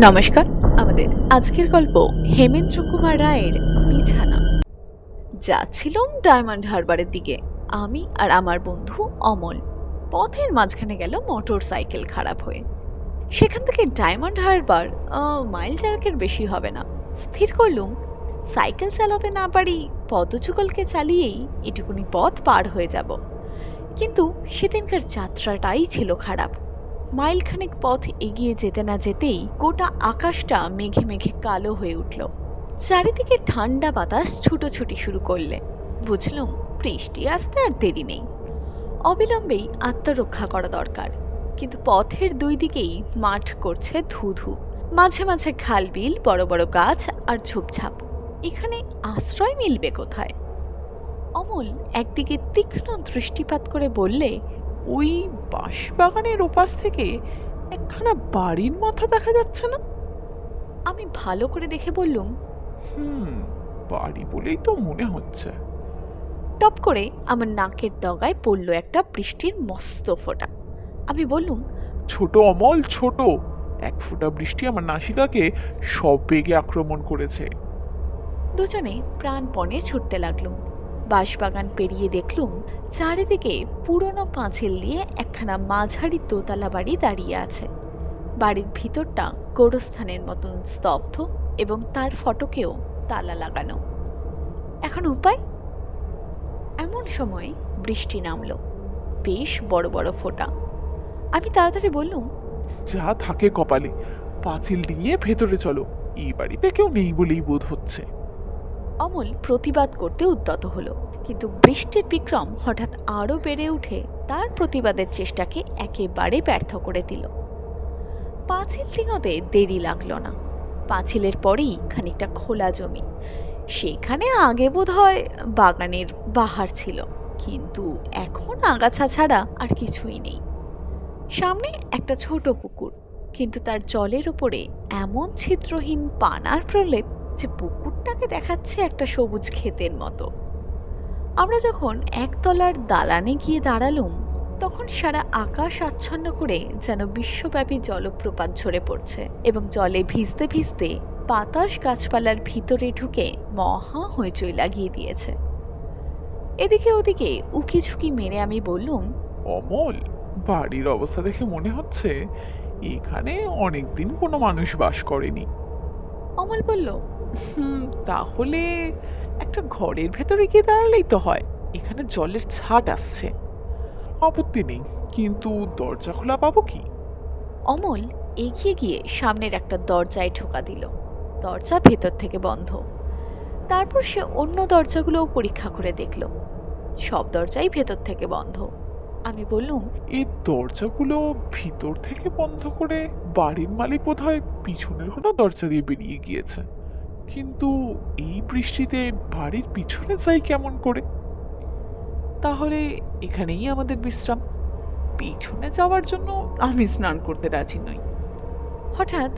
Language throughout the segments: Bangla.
নমস্কার। আমাদের আজকের গল্প হেমেন্দ্র কুমার রায়ের বিছানা। যাচ্ছিলাম ডায়মন্ড হারবারের দিকে, আমি আর আমার বন্ধু অমল। পথের মাঝখানে গেল মোটর সাইকেল খারাপ হয়ে। সেখান থেকে ডায়মন্ড হারবার মাইল চারেকের বেশি হবে না। স্থির করলুম সাইকেল চালাতে না পারি পদযুগলকে চালিয়েই এটুকুনি পথ পার হয়ে যাব। কিন্তু সেদিনকার যাত্রাটাই ছিল খারাপ। মাইলখানেক পথ এগিয়ে যেতে না যেতেই গোটা আকাশটা মেঘে মেঘে কালো হয়ে উঠল। চারিদিকে ঠান্ডা বাতাস ছুটোছুটি শুরু করলে বুঝলুম বৃষ্টি আসতে আর দেরি নেই। অবিলম্বেই আত্মরক্ষা করা দরকার। কিন্তু পথের দুই দিকেই মাঠ করছে ধুধু, মাঝে মাঝে খাল বিল, বড় বড় গাছ আর ঝোপঝাপ। এখানে আশ্রয় মিলবে কোথায়? অমল একদিকে তীক্ষ্ণ দৃষ্টিপাত করে বললে, ওই বাঁশবাগানের ওপাশ থেকে একখানা বাড়ির মাথা দেখা যাচ্ছে না? আমি ভালো করে দেখে বললুম, বাড়ি বলেই তো মনে হচ্ছে। টপ করে আমার নাকের ডগায় পড়ল একটা বৃষ্টির মস্ত ফোঁটা। আমি বললুম, ছোট অমল, ছোট এক ফোঁটা বৃষ্টি আমার নাসিকাকে সব বেগে আক্রমণ করেছে। দুজনে প্রাণপণে ছুটতে লাগলুম। বাঁশবাগান পেরিয়ে দেখলুম চারিদিকে পুরনো পাঁচিল দিয়ে একখানা মাঝারি দোতলা বাড়ি দাঁড়িয়ে আছে। বাড়ির ভিতরটা গোরস্থানের মতন স্তব্ধ এবং তার ফটকেও তালা লাগানো। এখন উপায়? এমন সময় বৃষ্টি নামলো, বেশ বড় বড় ফোঁটা। আমি তাড়াতাড়ি বললুম, যা থাকে কপালে, পাঁচিল ডিঙিয়ে ভেতরে চলো, এই বাড়িতে কেউ নেই বলেই বোধ হচ্ছে। অমল প্রতিবাদ করতে উদ্যত হলো, কিন্তু বৃষ্টির বিক্রম হঠাৎ আরো বেড়ে উঠে তার প্রতিবাদের চেষ্টাকে একেবারে ব্যর্থ করে দিল। পাঁচিল ডিঙোতে দেরি লাগলো না। পাঁচিলের পরেই খানিকটা খোলা জমি। সেখানে আগে বোধ হয় বাগানের বাহার ছিল, কিন্তু এখন আগাছা ছাড়া আর কিছুই নেই। সামনে একটা ছোট পুকুর, কিন্তু তার জলের উপরে এমন ছিদ্রহীন পানার প্রলেপ যে পুকুরটাকে দেখাচ্ছে একটা সবুজ ক্ষেতের মতো। আমরা যখন একতলার দালানে গিয়ে দাঁড়ালুম, তখন সারা আকাশ আচ্ছন্ন করে যেন বিশ্বব্যাপী জলপ্রপাত ঝরে পড়ছে এবং জলে ভিজতে ভিজতে বাতাস গাছপালার ভিতরে ঢুকে মহা হইচই লাগিয়ে দিয়েছে। এদিকে ওদিকে উকি ঝুঁকি মেরে আমি বললুম, অমল, বাড়ির অবস্থা দেখে মনে হচ্ছে এখানে অনেকদিন কোনো মানুষ বাস করেনি। অমল বলল, তাহলে একটা ঘরের ভেতরে গিয়ে দাঁড়ালেই তো হয়, এখানে জলের ছাট আসছে। আপত্তি নেই, কিন্তু দরজা খোলা পাবো কি? অমল এগিয়ে গিয়ে সামনের একটা দরজায় ঢোকা দিল। দরজা ভেতর থেকে বন্ধ। তারপর সে অন্য দরজাগুলোও পরীক্ষা করে দেখল, সব দরজাই ভেতর থেকে বন্ধ। আমি বললুম, এই দরজাগুলো ভিতর থেকে বন্ধ করে বাড়ির মালিক বোধহয় পিছনের কোনো দরজা দিয়ে বেরিয়ে গিয়েছে। কিন্তু এই বৃষ্টিতে বাড়ির পিছনে যাই কেমন করে? তাহলে এখানেই আমাদের বিশ্রাম। পিছনে যাওয়ার জন্য আমি স্নান করতে রাজি নই। হঠাৎ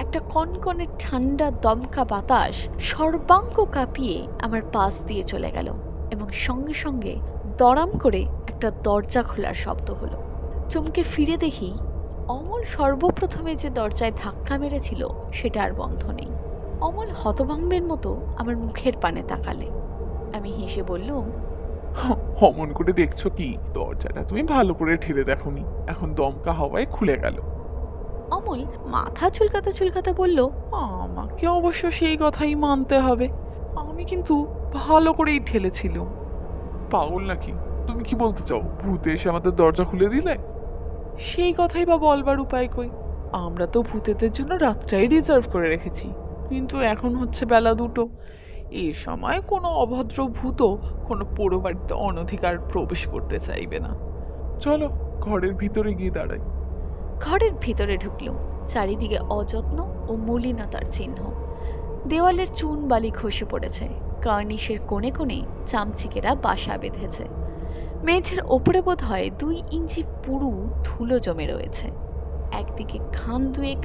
একটা কনকনে ঠান্ডা দমকা বাতাস সর্বাঙ্গ কাঁপিয়ে আমার পাশ দিয়ে চলে গেল এবং সঙ্গে সঙ্গে দড়াম করে একটা দরজা খোলার শব্দ হলো। চমকে ফিরে দেখি অমল সর্বপ্রথমে যে দরজায় ধাক্কা মেরেছিল সেটা আর বন্ধ নেই। অমল হতভম্বের মতো আমার মুখের পানে তাকালে। আমি হেসে বললুম, অমন করে দেখছো কি? দরজাটা তুমি ভালো করে ঠেলে দেখোনি, এখন দমকা হাওয়ায় খুলে গেল। অমল মাথা চুলকাতে চুলকাতে বলল, আমাকে অবশ্য সেই কথাই মানতে হবে, আমি কিন্তু ভালো করেই ঠেলেছিলাম। পাগল নাকি? তুমি কি বলতে চাও ভূতে এসে আমাদের দরজা খুলে দিলে? সেই কথাই বা বলবার উপায় কই? আমরা তো ভূতেদের জন্য রাতটাই রিজার্ভ করে রেখেছি, কিন্তু এখন হচ্ছে বেলা 2টো। এ সময় কোনো অভদ্র ভূত কোনো পোড়ো বাড়িতে অনধিকার প্রবেশ করতে চাইবে না। চলো ঘরের ভিতরে গিয়ে দাঁড়াই। ঘরের ভিতরে ঢুকলুম। চারিদিকে অযত্ন ও মলিনতার চিহ্ন। দেওয়ালের চুন বালি খসে পড়েছে, কার্নিশের কোণে কোণে চামচিকেরা বাসা বেঁধেছে। মেঝের ওপরে বোধ হয় 2 ইঞ্চি পুরু ধুলো জমে রয়েছে। একদিকে খান দুয়েক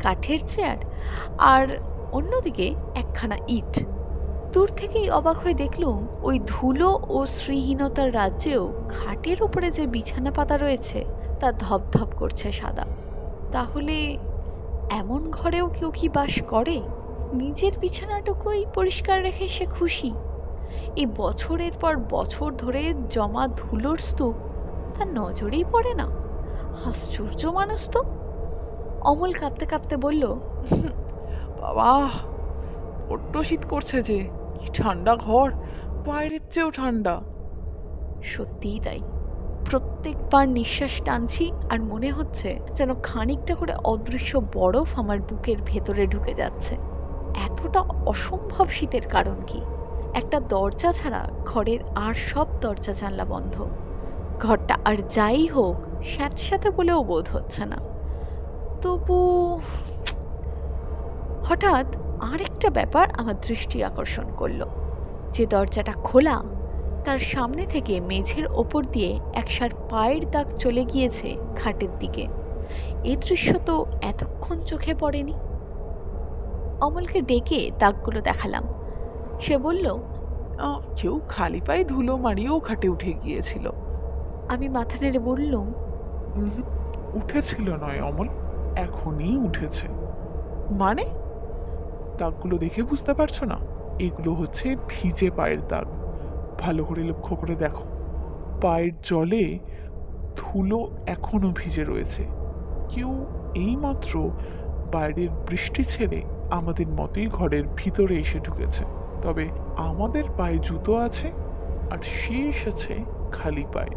কাঠের চেয়ার, আর অন্যদিকে একখানা ইট। দূর থেকেই অবাক হয়ে দেখলুম ওই ধুলো ও শ্রীহীনতার রাজ্যেও খাটের উপরে যে বিছানা পাতা রয়েছে তা ধপধপ করছে সাদা। তাহলে এমন ঘরেও কেউ কি বাস করে? নিজের বিছানাটুকুই পরিষ্কার রেখে সে খুশি। এই বছরের পর বছর ধরে জমা ধুলোর স্তূপ তার নজরেই পড়ে না। আশ্চর্য মানুষ তো। অমল কাঁপতে কাঁপতে বলল, বাবা, বড্ড শীত করছে যে, কি ঠান্ডা ঘর, বাইরের চেয়েও ঠান্ডা। সত্যিই তাই। প্রত্যেকবার নিঃশ্বাস টানছি আর মনে হচ্ছে যেন খানিকটা করে অদৃশ্য বরফ আমার বুকের ভেতরে ঢুকে যাচ্ছে। এতটা অসম্ভব শীতের কারণ কি? একটা দরজা ছাড়া ঘরের আর সব দরজা জানলা বন্ধ। ঘরটা আর যাই হোক স্যাঁতস্যাঁতে বলেও বোধ হচ্ছে না। তবু হঠাৎ আরেকটা ব্যাপার আমার দৃষ্টি আকর্ষণ করলো। যে দরজাটা খোলা, তার সামনে থেকে মেঝের ওপর দিয়ে একসার পায়ের দাগ চলে গিয়েছে খাটের দিকে। এই দৃশ্য তো এতক্ষণ চোখে পড়েনি। অমলকে ডেকে দাগগুলো দেখালাম। সে বলল, কেউ খালি পায়ে ধুলো মারিয়েও খাটে উঠে গিয়েছিল। আমি মাথা নেড়ে বললুম, উহুম, উঠেছিল নয় অমল, এখনই উঠেছে। মানে? দাগগুলো দেখে বুঝতে পারছো না? এগুলো হচ্ছে ভিজে পায়ের দাগ। ভালো করে লক্ষ্য করে দেখো, পায়ের জলে ধুলো এখনো ভিজে রয়েছে। কেউ এইমাত্র বাইরের বৃষ্টি ছেড়ে আমাদের মতোই ঘরের ভিতরে এসে ঢুকেছে। তবে আমাদের পায়ে জুতো আছে, আর সে এসেছে খালি পায়ে।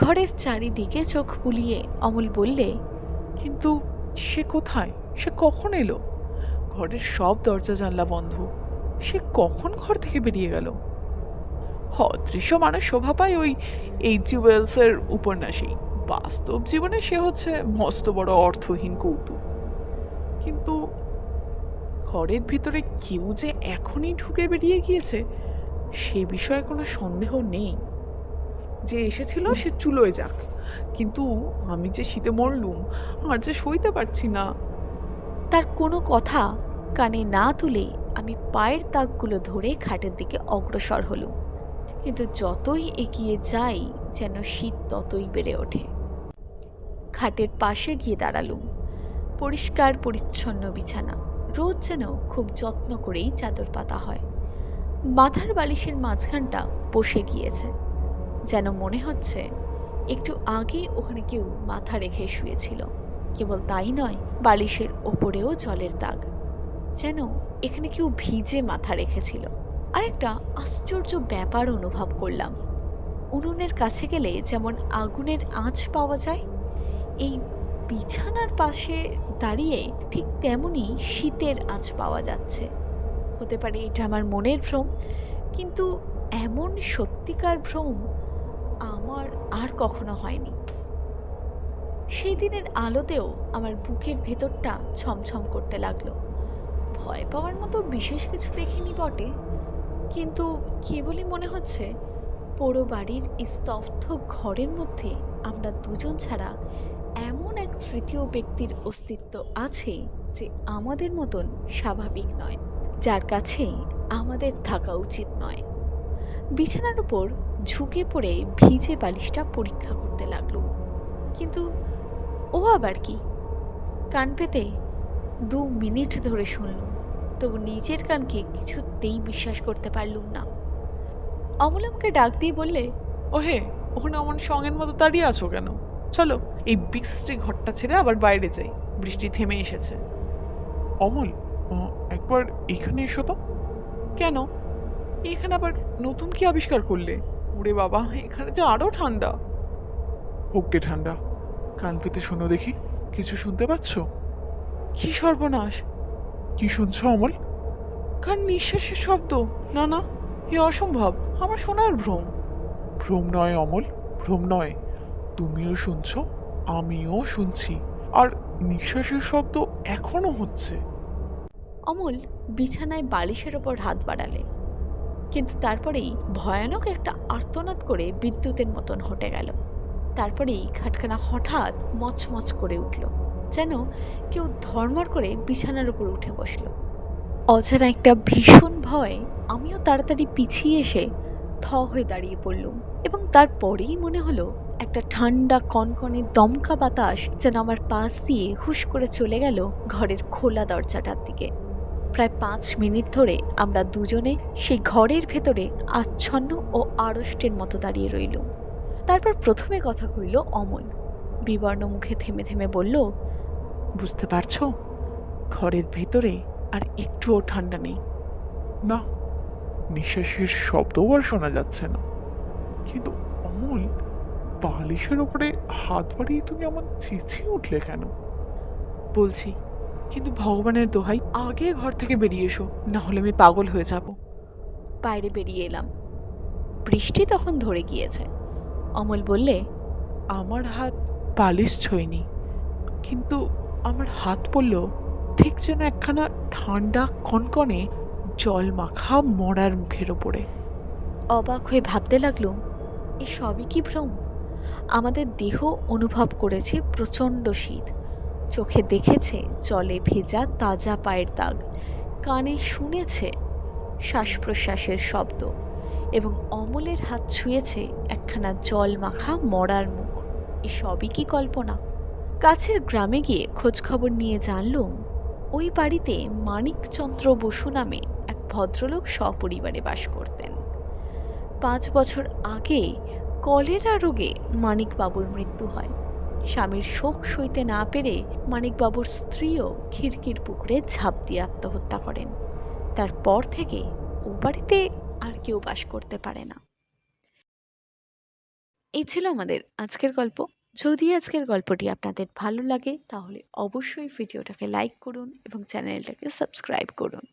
ঘরের চারিদিকে চোখ বুলিয়ে অমল বললে, কিন্তু সে কোথায়? সে কখন এলো? ঘরের সব দরজা জানলা বন্ধ। সে কখন ঘর থেকে বেরিয়ে গেল? অদৃশ্য মানুষ শোভা পায় ওই এইচ.জি. ওয়েলসের উপন্যাসেই। বাস্তব জীবনে সে হচ্ছে মস্ত বড় অর্থহীন কৌতুক। কিন্তু ঘরের ভিতরে কেউ যে এখনই ঢুকে বেরিয়ে গিয়েছে, সে বিষয়ে কোনো সন্দেহ নেই। যে এসেছিল সে চুলোয় যাক, কিন্তু আমি যে শীতে মরলুম, আর যে সইতে পারছি না। তার কোনো কথা কানে না তুলে আমি পায়ের দাগগুলো ধরে খাটের দিকে অগ্রসর হলুম। কিন্তু যতই এগিয়ে যাই যেন শীত ততই বেড়ে ওঠে। খাটের পাশে গিয়ে দাঁড়ালুম। পরিষ্কার পরিচ্ছন্ন বিছানা, রোজ যেন খুব যত্ন করেই চাদর পাতা হয়। মাথার বালিশের মাঝখানটা বসে গিয়েছে, যেন মনে হচ্ছে একটু আগে ওখানে কেউ মাথা রেখে শুয়েছিল। কেবল তাই নয়, বালিশের ওপরেও জলের দাগ, যেন এখানে কেউ ভিজে মাথা রেখেছিল। আরেকটা আশ্চর্য ব্যাপার অনুভব করলাম। উনুনের কাছে গেলে যেমন আগুনের আঁচ পাওয়া যায়, এই বিছানার পাশে দাঁড়িয়ে ঠিক তেমনই শীতের আঁচ পাওয়া যাচ্ছে। হতে পারে এটা আমার মনের ভ্রম, কিন্তু এমন সত্যিকার ভ্রম আমার আর কখনো হয়নি। সেই দিনের আলোতেও আমার বুকের ভেতরটা ছমছম করতে লাগলো। ভয় পাওয়ার মতো বিশেষ কিছু দেখিনি বটে, কিন্তু কেবলই মনে হচ্ছে পোড়ো বাড়ির স্তব্ধ ঘরের মধ্যে আমরা দুজন ছাড়া এমন এক তৃতীয় ব্যক্তির অস্তিত্ব আছে যে আমাদের মতন স্বাভাবিক নয়, যার কাছে আমাদের থাকা উচিত নয়। বিছানার উপর ঝুঁকে পড়ে ভিজে বালিশটা পরীক্ষা করতে লাগলো। কিন্তু ও আবার কি? কান পেতে 2 মিনিট ধরে শুনলুম, তবু নিজের কানকে কিছুতেই বিশ্বাস করতে পারলুম না। অমল আমাকে ডাক দিয়ে বললে, ওহে, ওখানে অমন সঙ্গের মতো দাঁড়িয়ে আছো কেন? চলো, এই বৃষ্টি ঘরটা ছেড়ে আবার বাইরে যাই। বৃষ্টি থেমে এসেছে। অমল, একবার এখানে এসো তো। কেন? এখানে আবার নতুন কি আবিষ্কার করলে? ওরে বাবা, এখানে যে আরো ঠান্ডা। হোককে ঠান্ডা, কান পেতে শোনো দেখি, কিছু শুনতে পাচ্ছ? কি সর্বনাশ! কি শুনছো অমল? কার নিঃশ্বাসের শব্দ। না না, এ অসম্ভব, আমার শোনার ভ্রম। ভ্রম নয় অমল, ভ্রম নয়। তুমিও শুনছো, আমিও শুনছি, আর নিঃশ্বাসের শব্দ এখনো হচ্ছে। অমল বিছানায় বালিশের ওপর হাত বাড়ালে, কিন্তু তারপরেই ভয়ানক একটা আর্তনাদ করে বিদ্যুতের মতন হটে গেল। তারপরেই খাটখানা হঠাৎ মচমচ করে উঠল, যেন কেউ ধর্মর করে বিছানার উপর উঠে বসল। অজানা একটা ভীষণ ভয়, আমিও তাড়াতাড়ি পিছিয়ে এসে থ হয়ে দাঁড়িয়ে পড়লুম। এবং তারপরেই মনে হলো একটা ঠান্ডা কনকনে দমকা বাতাস যেন আমার পাশ দিয়ে হুশ করে চলে গেল ঘরের খোলা দরজাটার দিকে। প্রায় 5 মিনিট ধরে আমরা দুজনে সেই ঘরের ভেতরে আচ্ছন্ন ও আড়ষ্টের মতো দাঁড়িয়ে রইলুম। তারপর প্রথমে কথা কইল অমল। বিবর্ণ মুখে থেমে থেমে বলল, বুঝতে পারছো, ঘরের ভেতরে আর একটুও ঠান্ডা নেই। না, নিঃশ্বাসের শব্দও আর শোনা যাচ্ছে না। কিন্তু অমল, বালিশের ওপরে হাত বাড়িয়ে তুমি আমার চেঁচিয়ে উঠলে কেন? বলছি, কিন্তু ভগবানের দোহাই আগে ঘর থেকে বেরিয়ে এসো, না হলে আমি পাগল হয়ে যাব। বাইরে বেরিয়ে এলাম। বৃষ্টি তখন ধরে গিয়েছে। অমল বললে, আমার হাত বালিশ ছোঁয়নি, কিন্তু আমার হাত পড়ল ঠিক যেন একখানা ঠান্ডা কনকনে জল মাখা মরার মুখের ওপরে। অবাক হয়ে ভাবতে লাগলুম, এ সবই কি ভ্রম? আমাদের দেহ অনুভব করেছে প্রচণ্ড শীত, চোখে দেখেছে জলে ভেজা তাজা পায়ের দাগ, কানে শুনেছে শ্বাস প্রশ্বাসের শব্দ, এবং অমলের হাত ছুঁয়েছে একখানা জল মাখা মরার মুখ। এ সবই কি কল্পনা? কাছের গ্রামে গিয়ে খোঁজখবর নিয়ে জানলুম, ওই বাড়িতে মানিকচন্দ্র বসু নামে এক ভদ্রলোক সপরিবারে বাস করতেন। 5 বছর আগে কলেরা রোগে মানিকবাবুর মৃত্যু হয়। স্বামীর শোক সইতে না পেরে মানিকবাবুর স্ত্রীও খিড়কির পুকুরে ঝাঁপ দিয়ে আত্মহত্যা করেন। তারপর থেকে ও বাড়িতে আর কেউ বাস করতে পারে না। এই ছিল আমাদের আজকের গল্প। যদি আজকের গল্পটি আপনাদের ভালো লাগে তাহলে অবশ্যই ভিডিওটাকে লাইক করুন এবং চ্যানেলটাকে সাবস্ক্রাইব করুন।